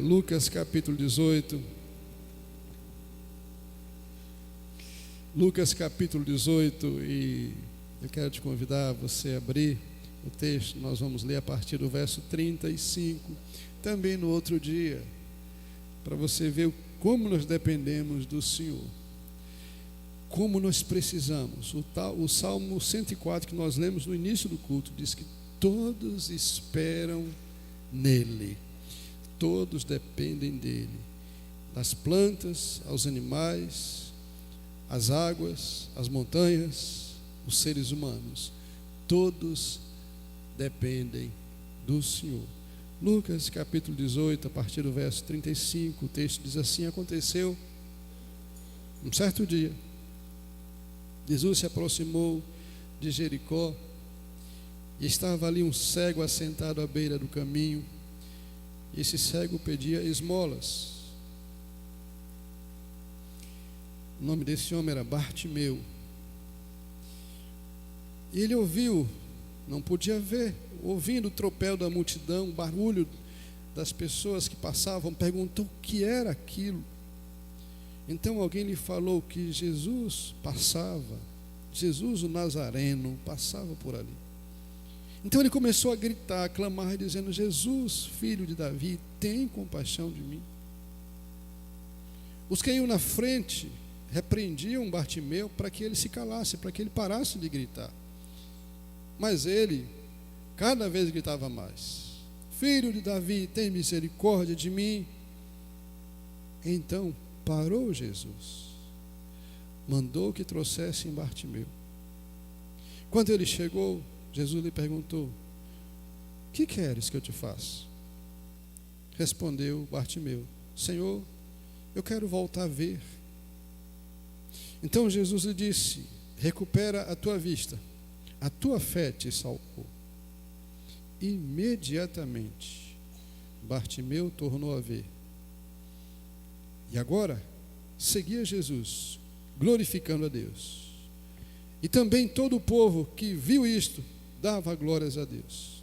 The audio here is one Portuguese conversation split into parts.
Lucas capítulo 18. Lucas capítulo 18, e eu quero te convidar a você abrir o texto. Nós vamos ler a partir do verso 35, também no outro dia, para você ver como nós dependemos do Senhor, como nós precisamos. O Salmo 104 que nós lemos no início do culto diz que todos esperam nele. Todos dependem dele, das plantas, aos animais, as águas, as montanhas, os seres humanos, todos dependem do Senhor. Lucas capítulo 18, a partir do verso 35, o texto diz assim: aconteceu um certo dia, Jesus se aproximou de Jericó, e estava ali um cego assentado à beira do caminho. Esse cego pedia esmolas. O nome desse homem era Bartimeu. E ele ouviu, não podia ver, ouvindo o tropel da multidão, o barulho das pessoas que passavam, perguntou o que era aquilo. Então alguém lhe falou que Jesus passava, Jesus o Nazareno passava por ali. Então ele começou a gritar, a clamar, dizendo: Jesus, filho de Davi, tem compaixão de mim. Os que iam na frente repreendiam Bartimeu para que ele se calasse, para que ele parasse de gritar. Mas ele cada vez gritava mais: Filho de Davi, tem misericórdia de mim. Então parou Jesus, mandou que trouxessem Bartimeu. Quando ele chegou, Jesus lhe perguntou: que queres que eu te faça? Respondeu Bartimeu: Senhor, eu quero voltar a ver. Então Jesus lhe disse: recupera a tua vista, a tua fé te salvou. Imediatamente Bartimeu tornou a ver, e agora seguia Jesus, glorificando a Deus. E também todo o povo que viu isto dava glórias a Deus.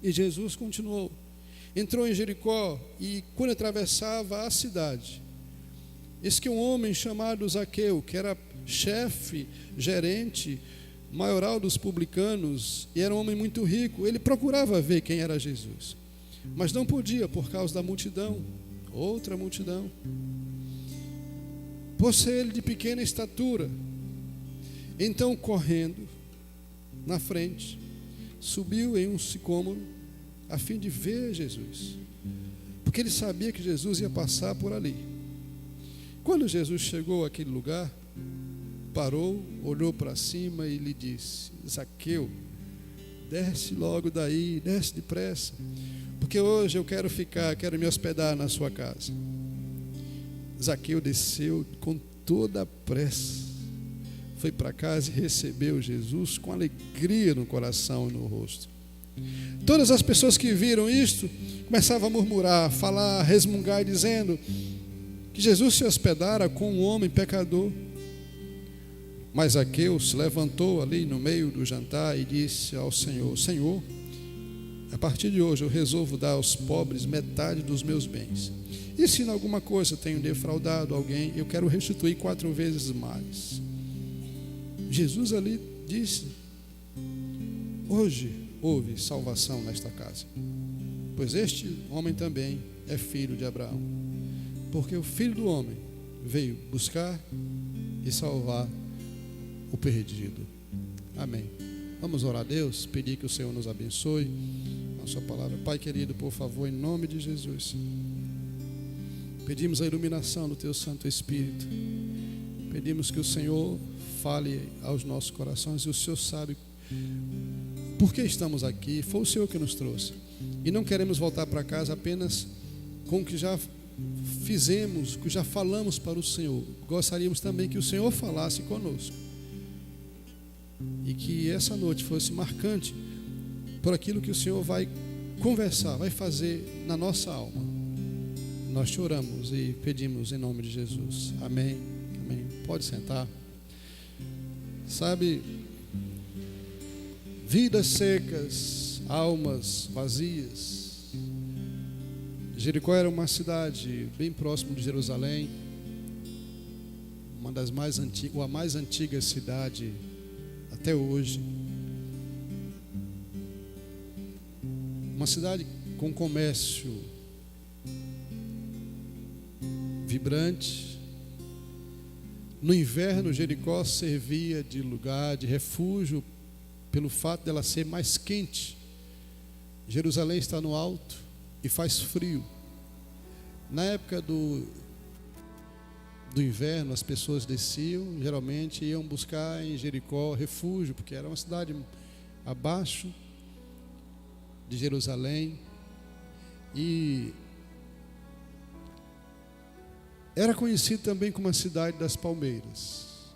E Jesus continuou, entrou em Jericó, e quando atravessava a cidade, eis que um homem chamado Zaqueu, que era chefe, gerente, maioral dos publicanos, e era um homem muito rico, ele procurava ver quem era Jesus, mas não podia por causa da multidão, outra multidão. Por ser ele de pequena estatura, então correndo na frente, subiu em um sicômoro a fim de ver Jesus, porque ele sabia que Jesus ia passar por ali. Quando Jesus chegou àquele lugar, parou, olhou para cima e lhe disse: Zaqueu, desce logo daí, desce depressa, porque hoje eu quero me hospedar na sua casa. Zaqueu desceu com toda a pressa, foi para casa e recebeu Jesus com alegria no coração e no rosto. Todas as pessoas que viram isto começavam a murmurar, falar, resmungar, dizendo que Jesus se hospedara com um homem pecador. Mas Zaqueu se levantou ali no meio do jantar e disse ao Senhor: Senhor, a partir de hoje eu resolvo dar aos pobres metade dos meus bens. E se em alguma coisa tenho defraudado alguém, eu quero restituir 4 vezes mais. Jesus ali disse: hoje houve salvação nesta casa, pois este homem também é filho de Abraão, porque o Filho do Homem veio buscar e salvar o perdido. Amém. Vamos orar a Deus, pedir que o Senhor nos abençoe na sua palavra. Pai querido, por favor, em nome de Jesus, pedimos a iluminação do Teu Santo Espírito, pedimos que o Senhor fale aos nossos corações, e o Senhor sabe por que estamos aqui, foi o Senhor que nos trouxe, e não queremos voltar para casa apenas com o que já fizemos, o que já falamos para o Senhor. Gostaríamos também que o Senhor falasse conosco, e que essa noite fosse marcante por aquilo que o Senhor vai conversar, vai fazer na nossa alma. Nós te oramos e pedimos em nome de Jesus. Amém. Amém. Pode sentar. Sabe, vidas secas, almas vazias, Jericó era uma cidade bem próxima de Jerusalém, uma das mais antigas, ou a mais antiga cidade até hoje. Uma cidade com comércio vibrante. No inverno, Jericó servia de lugar de refúgio pelo fato dela ser mais quente. Jerusalém está no alto e faz frio. Na época do inverno, as pessoas desciam, geralmente iam buscar em Jericó refúgio, porque era uma cidade abaixo de Jerusalém e era conhecido também como a cidade das palmeiras.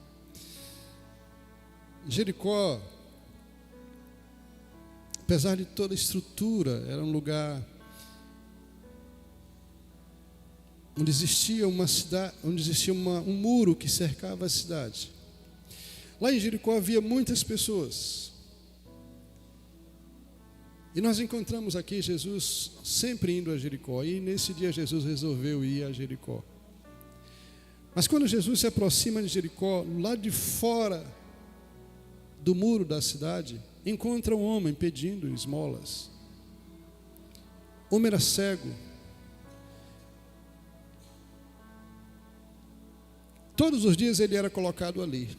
Jericó, apesar de toda a estrutura, era um lugar onde existia uma cidade, onde existia um muro que cercava a cidade. Lá em Jericó havia muitas pessoas. E nós encontramos aqui Jesus sempre indo a Jericó. E nesse dia Jesus resolveu ir a Jericó. Mas quando Jesus se aproxima de Jericó, lá de fora do muro da cidade, encontra um homem pedindo esmolas. O homem era cego. Todos os dias ele era colocado ali.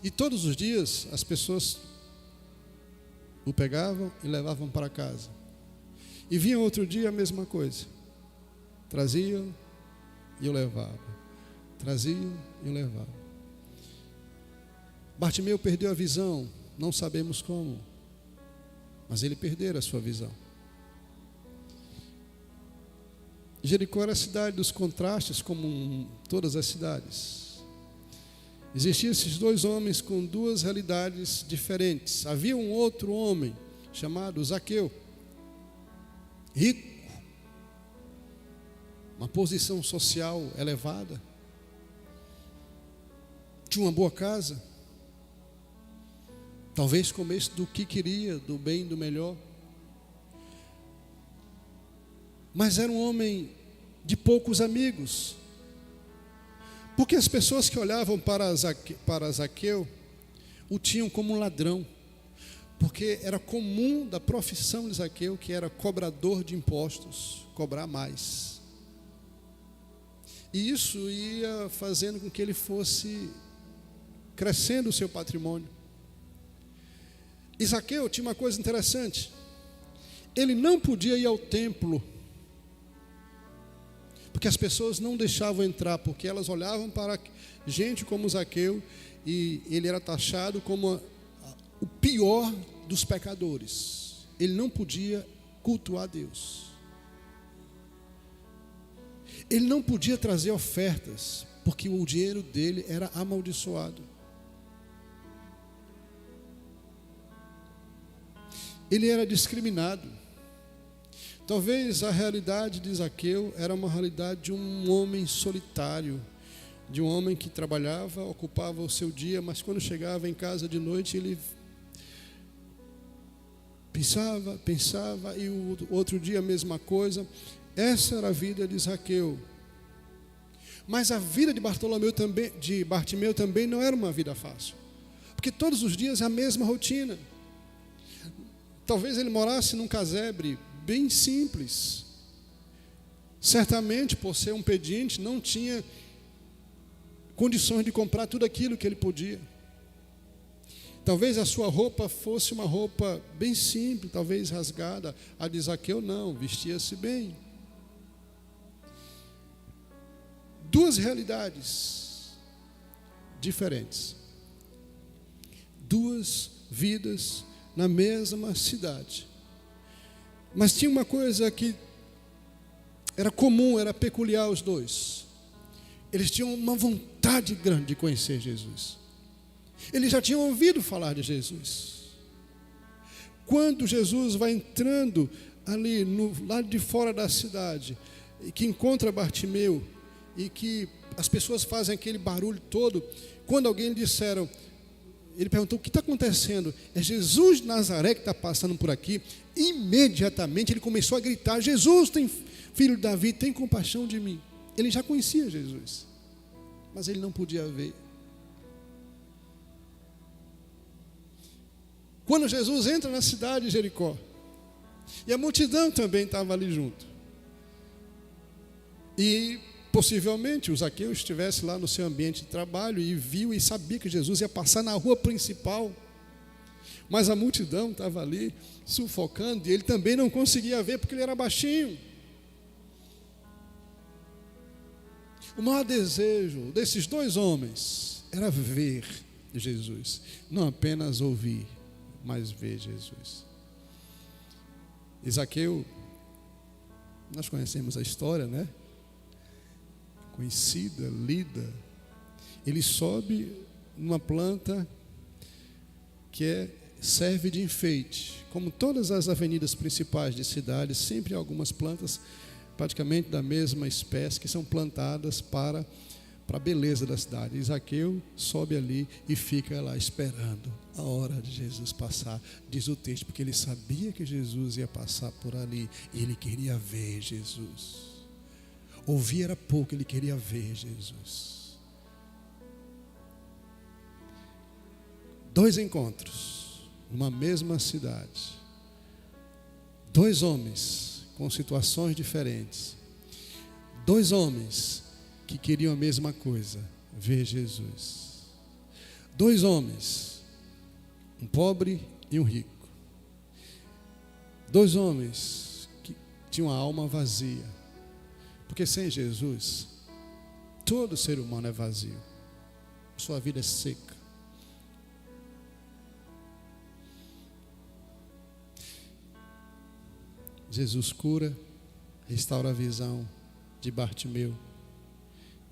E todos os dias as pessoas o pegavam e levavam para casa. E vinha outro dia a mesma coisa. Traziam e o levavam. Traziam e o levavam. Bartimeu perdeu a visão, não sabemos como, mas ele perdera a sua visão. Jericó era a cidade dos contrastes, como todas as cidades. Existiam esses dois homens com duas realidades diferentes. Havia um outro homem chamado Zaqueu, rico, uma posição social elevada, tinha uma boa casa, talvez comesse do que queria, do bem, do melhor. Mas era um homem de poucos amigos, porque as pessoas que olhavam para Zaqueu o tinham como um ladrão, porque era comum da profissão de Zaqueu, que era cobrador de impostos, cobrar mais. E isso ia fazendo com que ele fosse crescendo o seu patrimônio. E Zaqueu tinha uma coisa interessante: ele não podia ir ao templo, porque as pessoas não deixavam entrar, porque elas olhavam para gente como Zaqueu e ele era taxado como o pior dos pecadores. Ele não podia cultuar Deus. Ele não podia trazer ofertas, porque o dinheiro dele era amaldiçoado. Ele era discriminado. Talvez a realidade de Zaqueu era uma realidade de um homem solitário, de um homem que trabalhava, ocupava o seu dia, mas quando chegava em casa de noite, ele pensava, e o outro dia a mesma coisa. Essa era a vida de Zaqueu. Mas a vida de Bartimeu também não era uma vida fácil, porque todos os dias a mesma rotina. Talvez ele morasse num casebre bem simples. Certamente, por ser um pedinte, não tinha condições de comprar tudo aquilo que ele podia. Talvez a sua roupa fosse uma roupa bem simples, talvez rasgada. A de Zaqueu não, vestia-se bem. Duas realidades diferentes. Duas vidas na mesma cidade. Mas tinha uma coisa que era comum, era peculiar aos dois. Eles tinham uma vontade grande de conhecer Jesus. Eles já tinham ouvido falar de Jesus. Quando Jesus vai entrando ali no lado de fora da cidade, e que encontra Bartimeu, e que as pessoas fazem aquele barulho todo, quando alguém lhe disseram: ele perguntou: o que está acontecendo? É Jesus de Nazaré que está passando por aqui. Imediatamente ele começou a gritar: Jesus, filho de Davi, tem compaixão de mim. Ele já conhecia Jesus, mas ele não podia ver. Quando Jesus entra na cidade de Jericó, e a multidão também estava ali junto, e possivelmente o Zaqueu estivesse lá no seu ambiente de trabalho e viu e sabia que Jesus ia passar na rua principal, mas a multidão estava ali sufocando e ele também não conseguia ver porque ele era baixinho. O maior desejo desses dois homens era ver Jesus, não apenas ouvir, mas ver Jesus. E Zaqueu, nós conhecemos a história, né? Conhecida, lida. Ele sobe numa planta que serve de enfeite. Como todas as avenidas principais de cidades, sempre há algumas plantas praticamente da mesma espécie que são plantadas para a beleza da cidade. E Zaqueu sobe ali e fica lá esperando a hora de Jesus passar, diz o texto, porque ele sabia que Jesus ia passar por ali e ele queria ver Jesus. Ouvir era pouco, ele queria ver Jesus. Dois encontros numa mesma cidade, dois homens com situações diferentes, dois homens que queriam a mesma coisa, ver Jesus. Dois homens, um pobre e um rico. Dois homens que tinham a alma vazia. Porque sem Jesus, todo ser humano é vazio. Sua vida é seca. Jesus cura, restaura a visão de Bartimeu.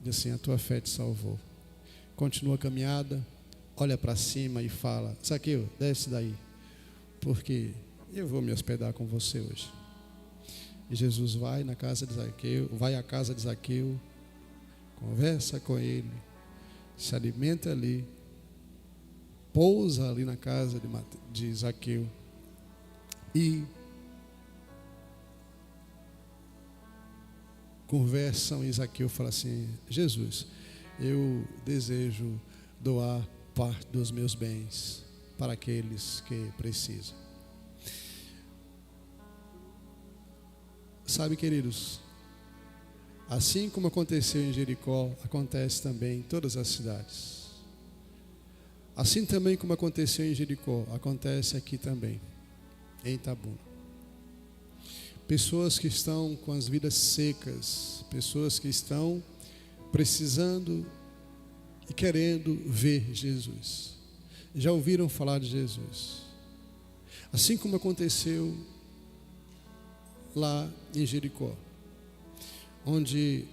Diz assim: a tua fé te salvou. Continua a caminhada, olha para cima e fala: Zaqueu, desce daí, porque eu vou me hospedar com você hoje. E Jesus vai na casa de Zaqueu, vai à casa de Zaqueu, conversa com ele, se alimenta ali, pousa ali na casa de Zaqueu e conversam. E Zaqueu fala assim: Jesus, eu desejo doar parte dos meus bens para aqueles que precisam. Sabe, queridos, assim como aconteceu em Jericó, acontece também em todas as cidades. Assim também como aconteceu em Jericó, acontece aqui também, em Itabuna. Pessoas que estão com as vidas secas, pessoas que estão precisando e querendo ver Jesus. Já ouviram falar de Jesus? Assim como aconteceu lá em Jericó, onde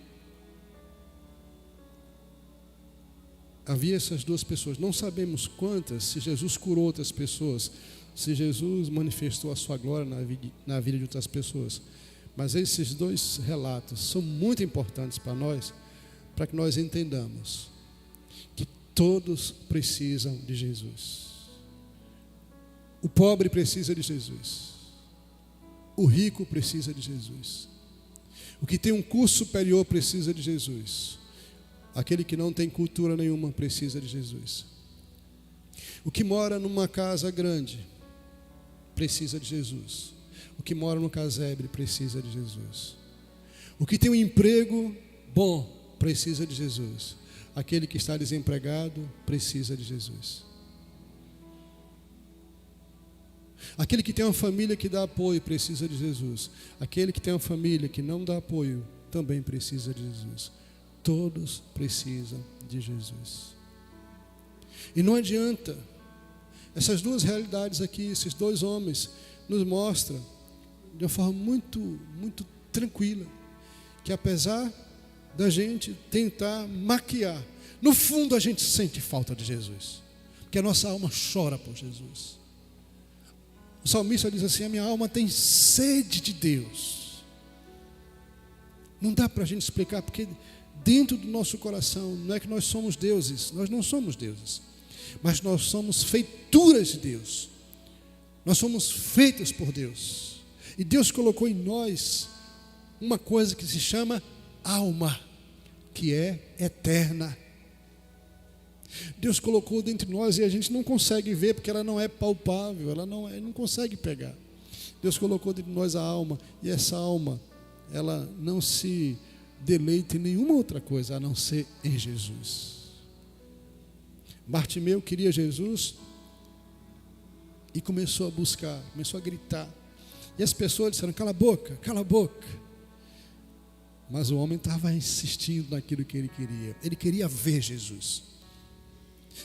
havia essas duas pessoas. Não sabemos quantas, se Jesus curou outras pessoas, se Jesus manifestou a sua glória na vida de outras pessoas. Mas esses dois relatos são muito importantes para nós, para que nós entendamos que todos precisam de Jesus. O pobre precisa de Jesus. O rico precisa de Jesus. O que tem um curso superior precisa de Jesus. Aquele que não tem cultura nenhuma precisa de Jesus. O que mora numa casa grande precisa de Jesus. O que mora no casebre precisa de Jesus. O que tem um emprego bom precisa de Jesus. Aquele que está desempregado precisa de Jesus. Aquele que tem uma família que dá apoio precisa de Jesus. Aquele que tem uma família que não dá apoio também precisa de Jesus. Todos precisam de Jesus. E não adianta. Essas duas realidades aqui, esses dois homens, nos mostram de uma forma muito, muito tranquila, que apesar da gente tentar maquiar, no fundo a gente sente falta de Jesus, porque a nossa alma chora por Jesus. O salmista diz assim: a minha alma tem sede de Deus. Não dá para a gente explicar, porque dentro do nosso coração, não é que nós somos deuses, nós não somos deuses, mas nós somos feituras de Deus. Nós somos feitos por Deus. E Deus colocou em nós uma coisa que se chama alma, que é eterna. Deus colocou dentro de nós e a gente não consegue ver, porque ela não é palpável, ela não consegue pegar. Deus colocou dentro de nós a alma, e essa alma, ela não se deleita em nenhuma outra coisa a não ser em Jesus. Bartimeu queria Jesus e começou a buscar, começou a gritar. E as pessoas disseram: cala a boca, cala a boca. Mas o homem estava insistindo naquilo que ele queria. Ele queria ver Jesus.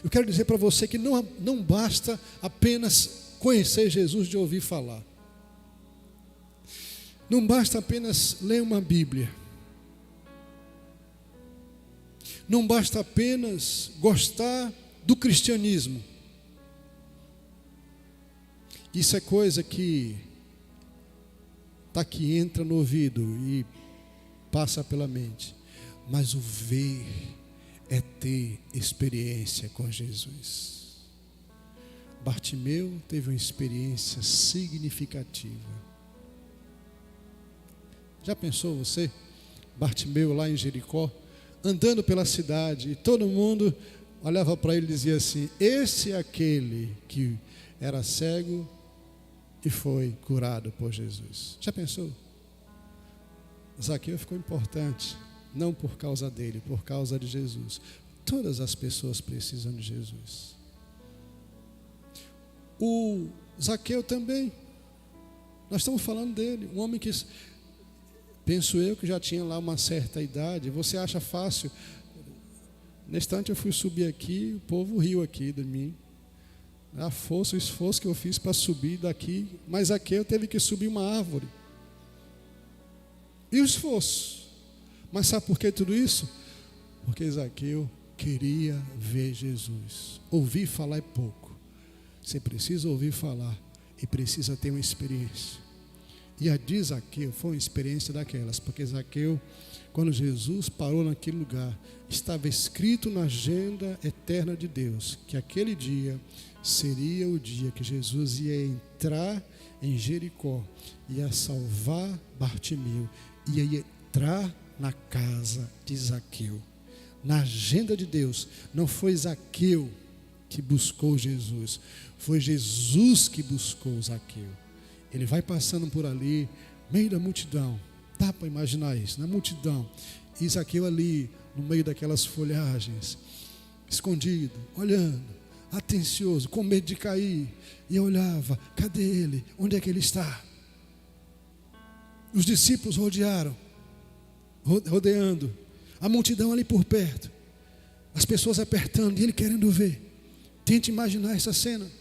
Eu quero dizer para você que não basta apenas conhecer Jesus de ouvir falar. Não basta apenas ler uma Bíblia. Não basta apenas gostar do cristianismo. Isso é coisa que entra no ouvido e passa pela mente. Mas o ver é ter experiência com Jesus. Bartimeu teve uma experiência significativa. Já pensou você, Bartimeu lá em Jericó, andando pela cidade, e todo mundo olhava para ele e dizia assim: esse é aquele que era cego e foi curado por Jesus. Já pensou? Zaqueu ficou importante, não por causa dele, por causa de Jesus. Todas as pessoas precisam de Jesus. O Zaqueu também, nós estamos falando dele, um homem que, penso eu, que já tinha lá uma certa idade. Você acha fácil? Na instante eu fui subir aqui, o povo riu aqui de mim. A força, o esforço que eu fiz para subir daqui, mas Zaqueu teve que subir uma árvore. E o esforço. Mas sabe por que tudo isso? Porque Zaqueu queria ver Jesus. Ouvir falar é pouco. Você precisa ouvir falar e precisa ter uma experiência. E a de Zaqueu foi uma experiência daquelas, porque Zaqueu, quando Jesus parou naquele lugar, estava escrito na agenda eterna de Deus, que aquele dia seria o dia que Jesus ia entrar em Jericó, ia salvar Bartimeu, ia entrar na casa de Zaqueu. Na agenda de Deus, não foi Zaqueu que buscou Jesus, foi Jesus que buscou Zaqueu. Ele vai passando por ali, meio da multidão. Dá para imaginar isso, na multidão. E Zaqueu ali, no meio daquelas folhagens, escondido, olhando, atencioso, com medo de cair. E eu olhava: cadê ele? Onde é que ele está? Os discípulos rodeando. A multidão ali por perto. As pessoas apertando e ele querendo ver. Tente imaginar essa cena.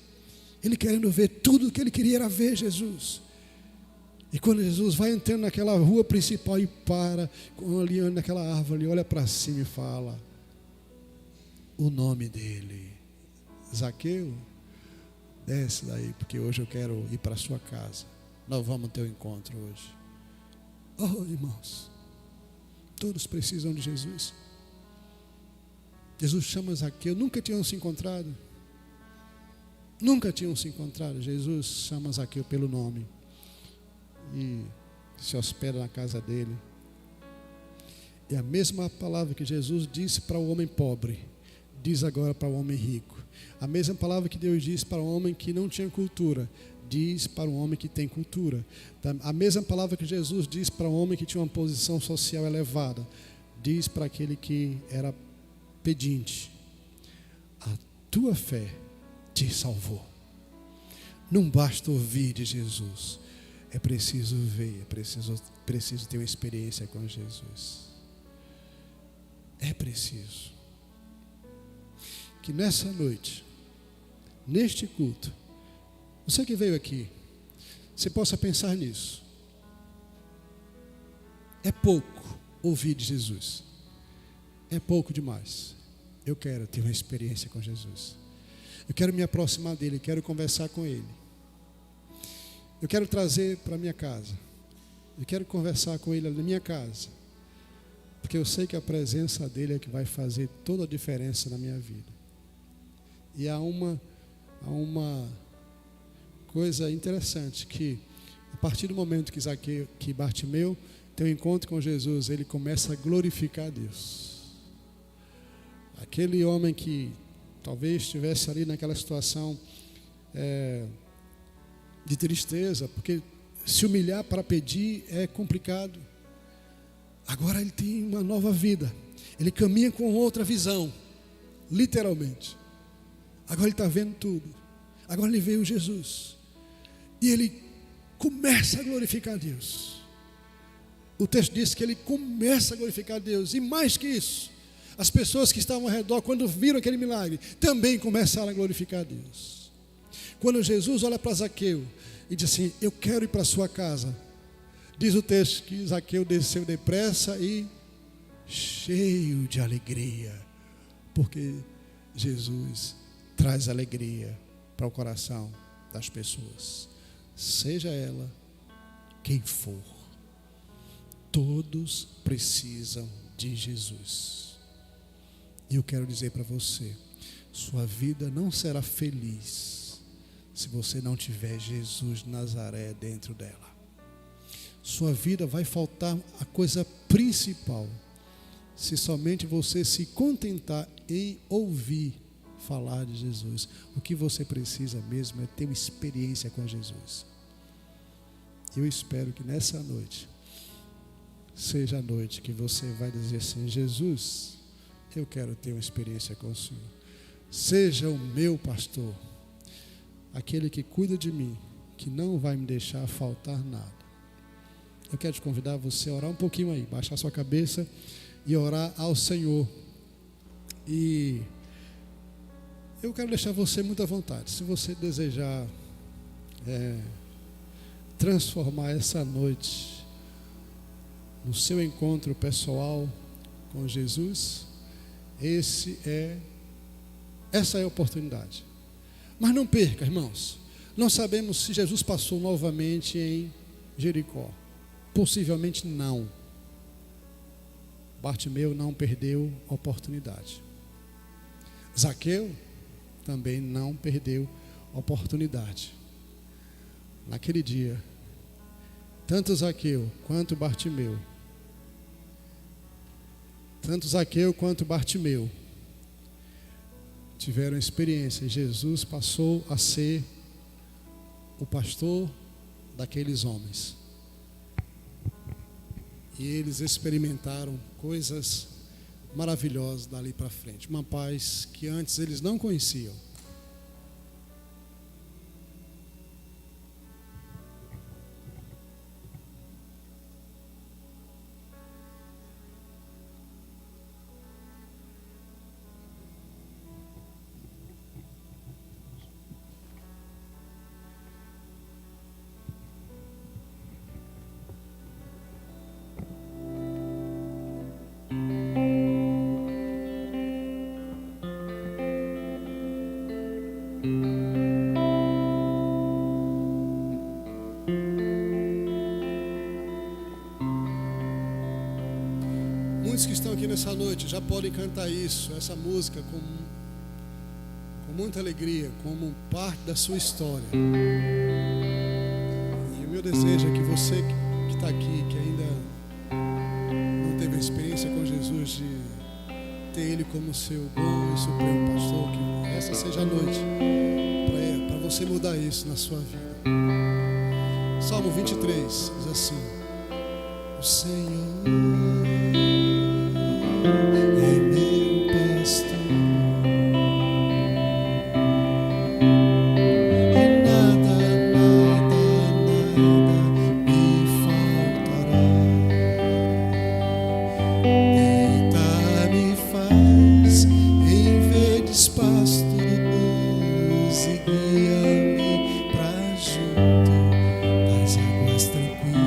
Ele querendo ver, tudo o que ele queria era ver Jesus. E quando Jesus vai entrando naquela rua principal e para, olhando naquela árvore, olha para cima e fala o nome dele: Zaqueu, desce daí, porque hoje eu quero ir para a sua casa. Nós vamos ter um encontro hoje. Oh, irmãos, todos precisam de Jesus. Jesus chama Zaqueu, nunca tinham se encontrado. Jesus chama Zaqueu pelo nome e se hospeda na casa dele. E a mesma palavra que Jesus disse para o homem pobre, diz agora para o homem rico. A mesma palavra que Deus disse para o homem que não tinha cultura, diz para o homem que tem cultura. A mesma palavra que Jesus disse para o homem que tinha uma posição social elevada, diz para aquele que era pedinte: a tua fé te salvou. Não basta ouvir de Jesus, é preciso ver, é preciso ter uma experiência com Jesus. É preciso que nessa noite, neste culto, você que veio aqui, você possa pensar nisso. É pouco ouvir de Jesus, é pouco demais. Eu quero ter uma experiência com Jesus. Eu quero me aproximar dele, quero conversar com ele. Eu quero trazer para minha casa. Eu quero conversar com ele na minha casa. Porque eu sei que a presença dele é que vai fazer toda a diferença na minha vida. E há uma coisa interessante, que a partir do momento que Bartimeu tem um encontro com Jesus, ele começa a glorificar a Deus. Aquele homem que talvez estivesse ali naquela situação de tristeza, porque se humilhar para pedir é complicado. Agora ele tem uma nova vida, ele caminha com outra visão, literalmente. Agora ele está vendo tudo. Agora ele veio Jesus e ele começa a glorificar a Deus. O texto diz que ele começa a glorificar a Deus, e mais que isso, as pessoas que estavam ao redor, quando viram aquele milagre, também começaram a glorificar a Deus. Quando Jesus olha para Zaqueu e diz assim: eu quero ir para a sua casa, diz o texto que Zaqueu desceu depressa e cheio de alegria, porque Jesus traz alegria para o coração das pessoas, seja ela quem for. Todos precisam de Jesus. E eu quero dizer para você, sua vida não será feliz se você não tiver Jesus de Nazaré dentro dela. Sua vida vai faltar a coisa principal se somente você se contentar em ouvir falar de Jesus. O que você precisa mesmo é ter uma experiência com Jesus. Eu espero que nessa noite seja a noite que você vai dizer assim: Jesus, eu quero ter uma experiência com o Senhor. Seja o meu pastor, aquele que cuida de mim, que não vai me deixar faltar nada. Eu quero te convidar a você a orar um pouquinho aí, baixar sua cabeça e orar ao Senhor. E eu quero deixar você muito à vontade. Se você desejar transformar essa noite no seu encontro pessoal com Jesus, essa é a oportunidade. Mas não perca, irmãos. Não sabemos se Jesus passou novamente em Jericó. Possivelmente não. Bartimeu não perdeu a oportunidade. Zaqueu também não perdeu a oportunidade. Naquele dia, tanto Zaqueu quanto Bartimeu tiveram experiência, e Jesus passou a ser o pastor daqueles homens. E eles experimentaram coisas maravilhosas dali para frente, uma paz que antes eles não conheciam. Muitos que estão aqui nessa noite já podem cantar essa música com muita alegria, como parte da sua história. E o meu desejo é que você que está aqui, que ainda não teve a experiência com Jesus de ter Ele como seu bom e supremo pastor, que essa seja a noite para você mudar isso na sua vida. Salmo 23 diz assim: o Senhor é meu pastor, e nada me faltará. Deitar-me faz em verdes pastos e guia-me pra junto das águas tranquilas.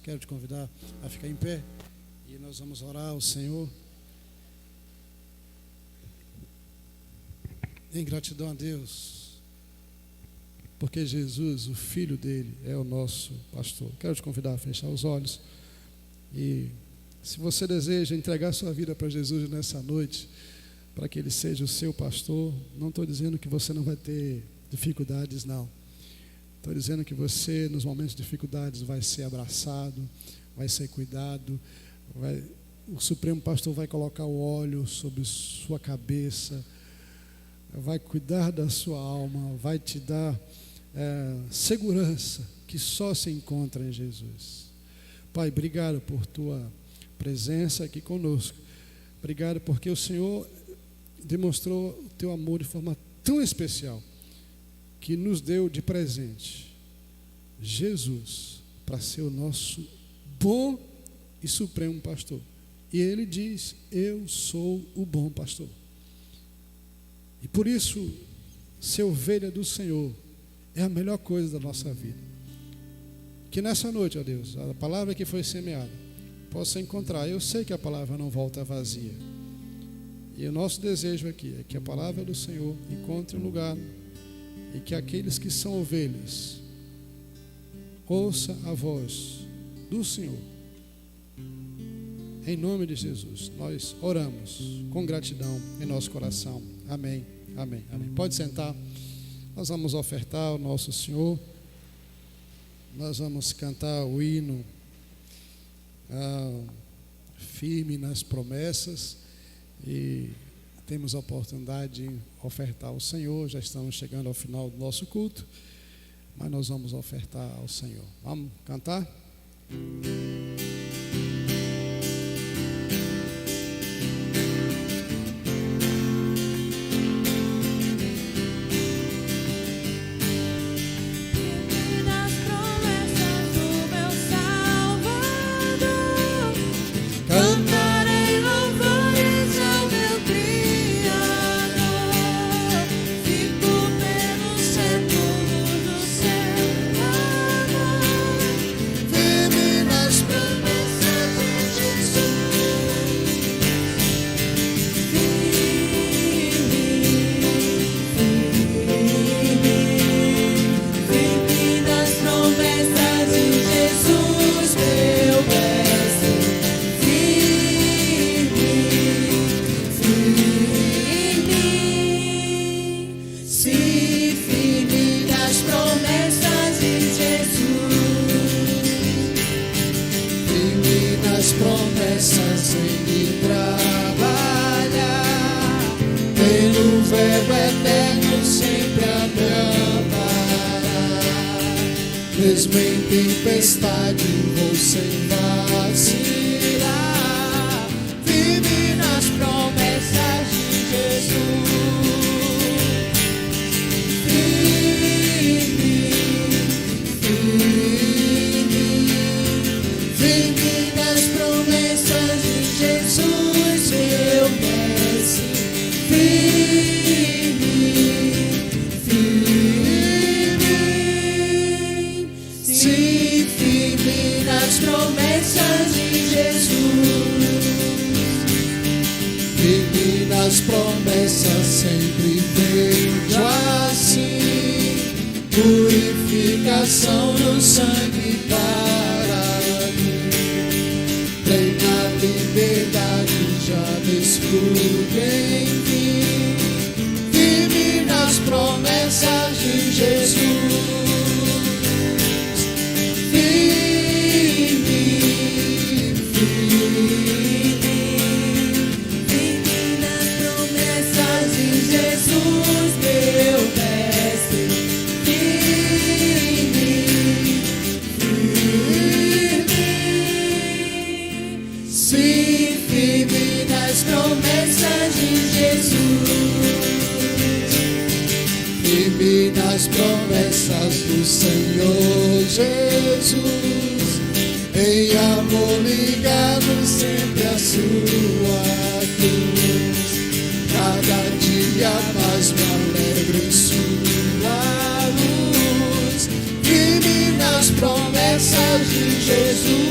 Quero te convidar a ficar em pé e nós vamos orar ao Senhor em gratidão a Deus, porque Jesus, o Filho dele, é o nosso pastor. Quero te convidar a fechar os olhos e, se você deseja entregar sua vida para Jesus nessa noite, para que Ele seja o seu pastor, não estou dizendo que você não vai ter dificuldades, não. Estou dizendo que você, nos momentos de dificuldades, vai ser abraçado, vai ser cuidado, o Supremo Pastor vai colocar o óleo sobre sua cabeça, vai cuidar da sua alma, vai te dar segurança que só se encontra em Jesus. Pai, obrigado por Tua presença aqui conosco. Obrigado porque o Senhor demonstrou o Teu amor de forma tão especial, que nos deu de presente Jesus para ser o nosso bom e supremo pastor. E Ele diz: eu sou o bom pastor. E por isso, ser ovelha do Senhor é a melhor coisa da nossa vida. Que nessa noite, ó Deus, a palavra que foi semeada possa encontrar. Eu sei que a palavra não volta vazia. E o nosso desejo aqui é que a palavra do Senhor encontre um lugar e que aqueles que são ovelhas ouçam a voz do Senhor. Em nome de Jesus, nós oramos com gratidão em nosso coração. Amém, amém, amém. Pode sentar. Nós vamos ofertar ao nosso Senhor. Nós vamos cantar o hino firme nas promessas. E temos a oportunidade de ofertar ao Senhor. Já estamos chegando ao final do nosso culto, mas nós vamos ofertar ao Senhor. Vamos cantar? Promessas Se firme nas promessas de Jesus, firme nas promessas em me trabalhar, pelo verbo eterno sempre a me amparar. Mesmo em tempestade vou sem vacilar, firme nas promessas de Jesus. firme nas promessas de Jesus, meu mestre. Firme, firme. Sim, firme nas promessas de Jesus. Firme nas promessas sempre vejo assim, purificação no sangue para mim. Plena liberdade já descubro em mim, firme nas promessas de Jesus. Firme, firme. Firme nas promessas de Jesus, meu mestre. Firme, firme. Sim, Firme nas promessas de Jesus. firme nas promessas do Senhor Jesus, em amor ligado sempre à sua cruz. Cada dia mais me alegro em sua luz, firme nas promessas de Jesus.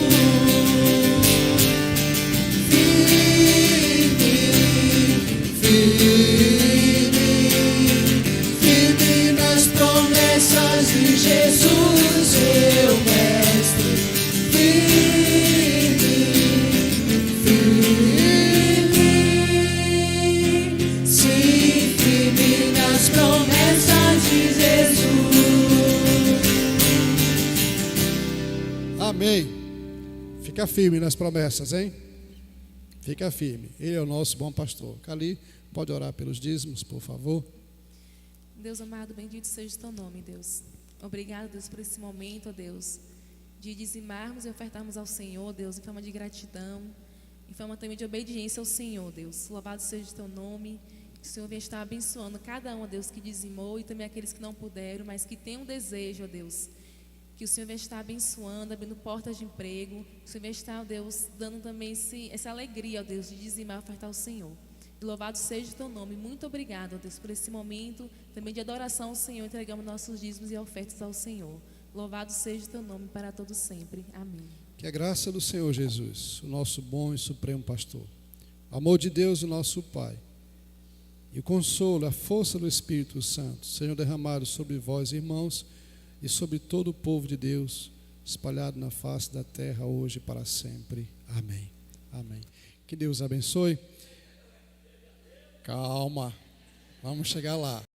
Firme, firme, firme nas promessas de Jesus, meu mestre. Firme, firme, Sim, firme nas promessas de Jesus. Amém. Fica firme nas promessas, hein? Fica firme. Ele é o nosso bom pastor. Cali, pode orar pelos dízimos, por favor. Deus amado, bendito seja o teu nome, Deus. Obrigado, Deus, por esse momento, ó Deus, de dizimarmos e ofertarmos ao Senhor, Deus, em forma de gratidão, em forma também de obediência ao Senhor, Deus. Louvado seja o teu nome. Que o Senhor venha estar abençoando cada um, ó Deus, que dizimou e também aqueles que não puderam, mas que tem um desejo, ó Deus. Que o Senhor venha estar abençoando, abrindo portas de emprego. Que o Senhor venha estar, ó Deus, dando também essa alegria, ó Deus, de dizimar e ofertar ao Senhor. E louvado seja o teu nome. Muito obrigado, ó Deus, por esse momento também de adoração ao Senhor. Entregamos nossos dízimos e ofertas ao Senhor. Louvado seja o teu nome para todo sempre. Amém. Que a graça do Senhor Jesus, o nosso bom e supremo pastor, o amor de Deus, o nosso Pai, e o consolo, a força do Espírito Santo sejam derramados sobre vós, irmãos, e sobre todo o povo de Deus, espalhado na face da terra, hoje e para sempre. Amém. Amém. Que Deus abençoe. Calma, vamos chegar lá.